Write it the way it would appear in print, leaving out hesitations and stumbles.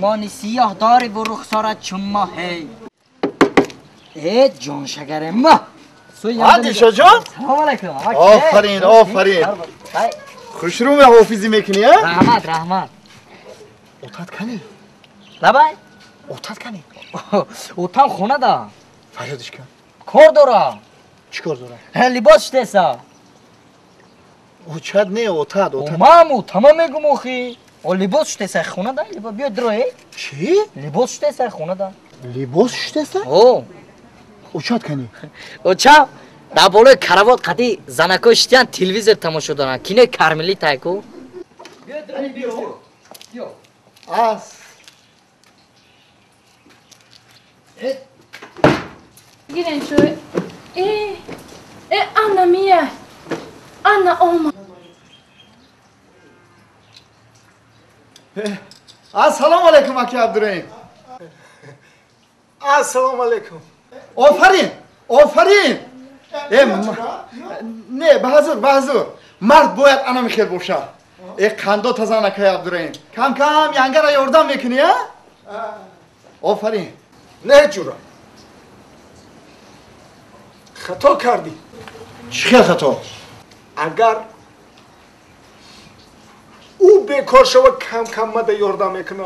مانی سیاه داری بو رخسارت چون ماهی جان شکر ما عادل جان سلام علیکم آفرین آفرین خوش رو حافظی میکنی ها رحمت اوتاد کنی لبای اوتاد کنی اوتام خونه دا فریادش کن کار دارم چی کار داره لباس شتیسا اوچاد نه اوتاد مامو تمام میگم اخی او لباس شتیسا خونه دا لباس بیا دروی چی لباس شتیسا خونه دا لباس شتیسا او اوچاد کنی اوچا در بالای کراوات قدی زنکا شتیان تلویزر تماشا دارن کینه کرملی تایکو بیا دروی بیا آس Girin şöyle. Anna mia. Anna olma. السلام علیکم اکی عبدالرحیم السلام علیکم آفرین آفرین نه بحضور مرد باید انا میخیر باشه قندو تازه نکی عبدالرحیم کم کم ینگه را یاردم میکنی ها آفرین نه جورا خطا کردی چی خطا اگر او بیکار شود کم کم مده یاردم میکنه